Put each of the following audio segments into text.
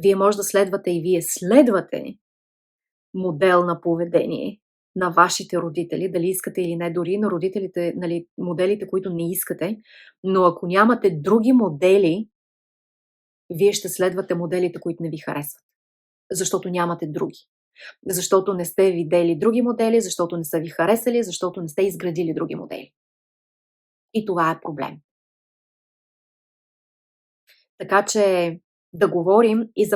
Вие може да следвате и вие следвате модел на поведение на вашите родители, дали искате или не, дори на родителите, нали, моделите, които не искате, но ако нямате други модели, вие ще следвате моделите, които не ви харесват, защото нямате други. Защото не сте видели други модели, защото не са ви харесали, защото не сте изградили други модели. И това е проблем. Така че да говорим и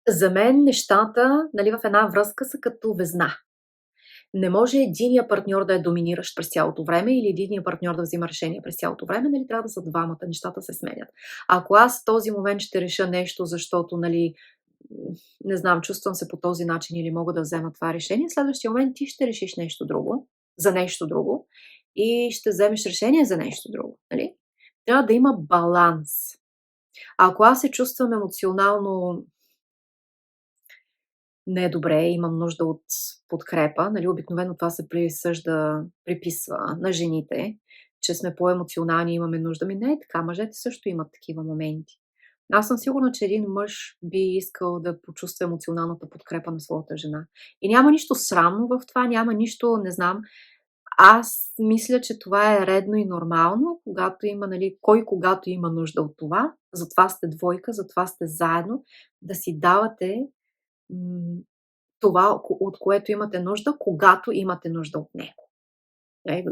за мен нещата, нали, в една връзка са като везна. Не може единия партньор да е доминиращ през цялото време или единия партньор да взима решение през цялото време, нали, трябва да са двамата, нещата се сменят. Ако аз в този момент ще реша нещо, защото, нали, не знам, чувствам се по този начин или мога да взема това решение, в следващия момент ти ще решиш нещо друго, за нещо друго и ще вземеш решение за нещо друго. Нали? Трябва да има баланс. Ако аз се чувствам емоционално не е добре, имам нужда от подкрепа, нали, обикновено това се приписва на жените, че сме по-емоционални и имаме нужда. Ми не е така, мъжете също имат такива моменти. Аз съм сигурна, че един мъж би искал да почувства емоционалната подкрепа на своята жена. И няма нищо срамно в това, няма нищо, не знам. Аз мисля, че това е редно и нормално, когато има, нали, когато има нужда от това. Затова сте двойка, затова сте заедно, да си давате това, от което имате нужда, когато имате нужда от него.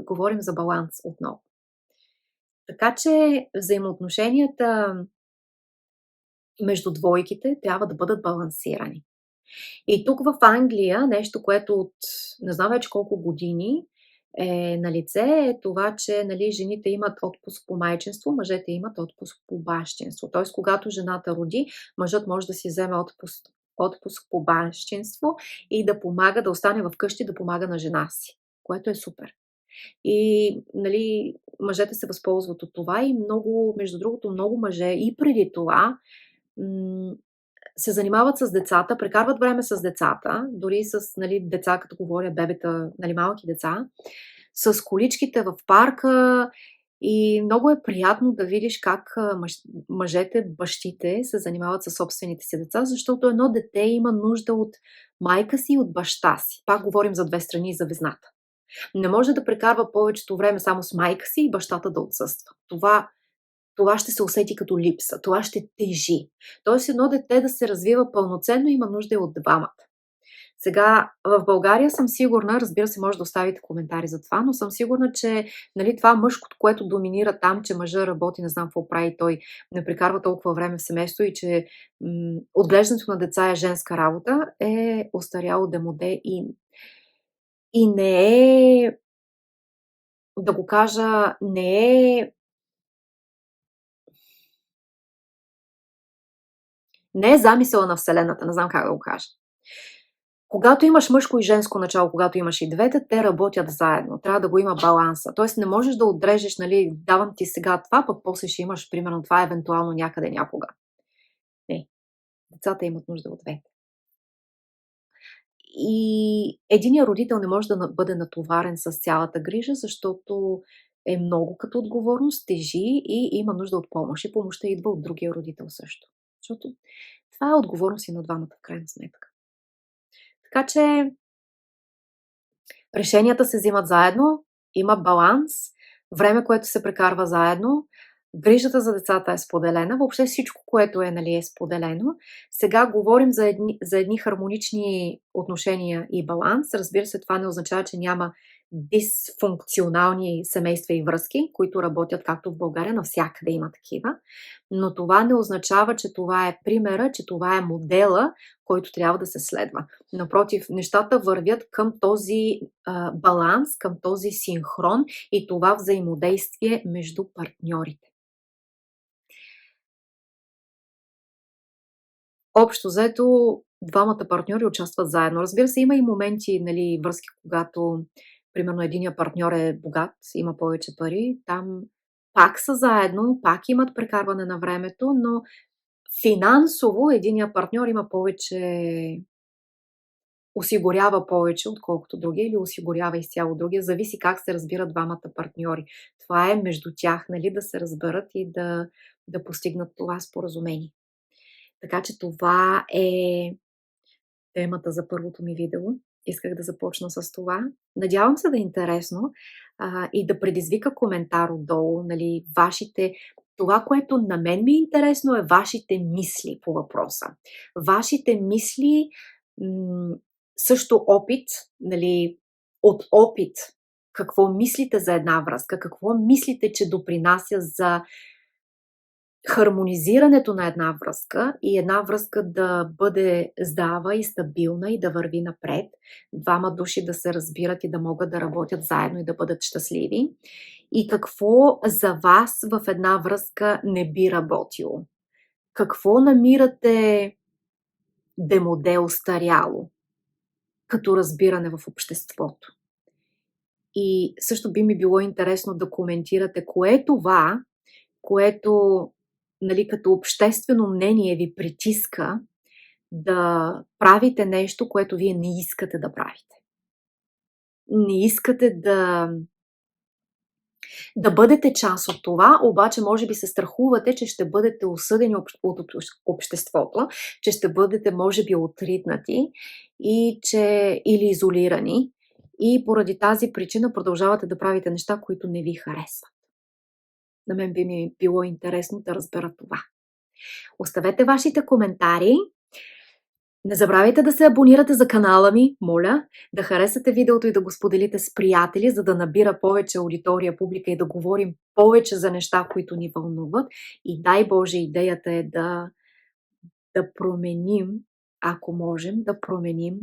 Говорим за баланс отново. Така че взаимоотношенията между двойките трябва да бъдат балансирани. И тук в Англия нещо, което от не знам вече колко години е на лице, е това, че, нали, жените имат отпуск по майчинство, мъжете имат отпуск по бащинство. Тоест, когато жената роди, мъжът може да си вземе отпуск по бащинство и да помага, да остане вкъщи, да помага на жена си, което е супер. И, нали, мъжете се възползват от това и много, между другото, много мъже и преди това се занимават с децата, прекарват време с децата, дори с, нали, деца, като говоря, бебета, нали, малки деца, с количките в парка и много е приятно да видиш как мъжете, бащите се занимават с собствените си деца, защото едно дете има нужда от майка си и от баща си. Пак говорим за две страни и за везната. Не може да прекарва повечето време само с майка си и бащата да отсъства. Това ще се усети като липса, това ще тежи. Тоест едно дете да се развива пълноценно има нужда и от двамата. Сега в България съм сигурна, разбира се, може да оставите коментари за това, но съм сигурна, че, нали, това мъжкото, което доминира там, че мъжа работи, не знам какво прави, той не прекарва толкова време в семейство и че отглеждането на деца е женска работа, е остаряло демоде и не е, да го кажа, не е замисъла на Вселената, не знам как да го кажа. Когато имаш мъжко и женско начало, когато имаш и двете, те работят заедно. Трябва да го има баланса. Тоест не можеш да отрежеш, нали, давам ти сега това, пък после ще имаш примерно това евентуално някъде някога. Не. Децата имат нужда от двете. И единият родител не може да бъде натоварен с цялата грижа, защото е много като отговорност, тежи и има нужда от помощ. И помощта идва от другия родител също. Защото това е отговорност и на двамата, в крайна сметка. Така че решенията се взимат заедно, има баланс, време, което се прекарва заедно, грижата за децата е споделена, въобще всичко, което е, нали, е споделено. Сега говорим за едни хармонични отношения и баланс. Разбира се, това не означава, че няма дисфункционални семейства и връзки, които работят както в България, навсякъде има такива. Но това не означава, че това е примера, че това е модела, който трябва да се следва. Напротив, нещата вървят към този баланс, към този синхрон и това взаимодействие между партньорите. Общо взето, двамата партньори участват заедно. Разбира се, има и моменти, нали, връзки, когато примерно единия партньор е богат, има повече пари, там пак са заедно, пак имат прекарване на времето, но финансово единия партньор има повече осигурява повече, отколкото другия, или осигурява изцяло другия. Зависи как се разбират двамата партньори. Това е между тях, нали, да се разберат и да постигнат това споразумение. Така че това е темата за първото ми видео. Исках да започна с това. Надявам се да е интересно и да предизвика коментар отдолу, нали, вашите. Това, което на мен ми е интересно, е вашите мисли по въпроса. Вашите мисли, също опит, нали, от опит, какво мислите за една връзка, какво мислите, че допринася за хармонизирането на една връзка и една връзка да бъде здрава и стабилна и да върви напред, двама души да се разбират и да могат да работят заедно и да бъдат щастливи. И какво за вас в една връзка не би работило? Какво намирате демоде, устаряло като разбиране в обществото? И също би ми било интересно да коментирате кое е това, което, нали, като обществено мнение ви притиска да правите нещо, което вие не искате да правите. Не искате да бъдете част от това, обаче може би се страхувате, че ще бъдете осъдени от обществото, че ще бъдете, може би, отритнати или изолирани, и поради тази причина продължавате да правите неща, които не ви харесват. На мен би ми било интересно да разбера това. Оставете вашите коментари. Не забравяйте да се абонирате за канала ми, моля, да харесате видеото и да го споделите с приятели, за да набира повече аудитория, публика и да говорим повече за неща, които ни вълнуват. И дай Боже, идеята е да променим, ако можем, да променим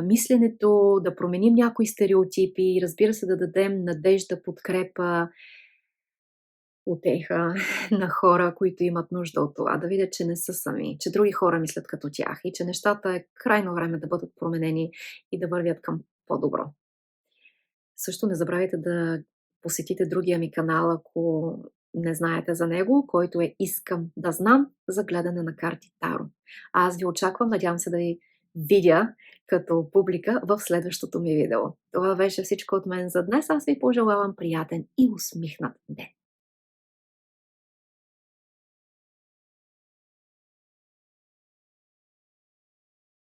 мисленето, да променим някои стереотипи и, разбира се, да дадем надежда, подкрепа, утеха на хора, които имат нужда от това, да видят, че не са сами, че други хора мислят като тях и че нещата е крайно време да бъдат променени и да вървят към по-добро. Също не забравяйте да посетите другия ми канал, ако не знаете за него, който е "Искам да знам" за гледане на карти Таро. Аз ви очаквам, надявам се да ви видя като публика в следващото ми видео. Това беше всичко от мен за днес. Аз ви пожелавам приятен и усмихнат ден.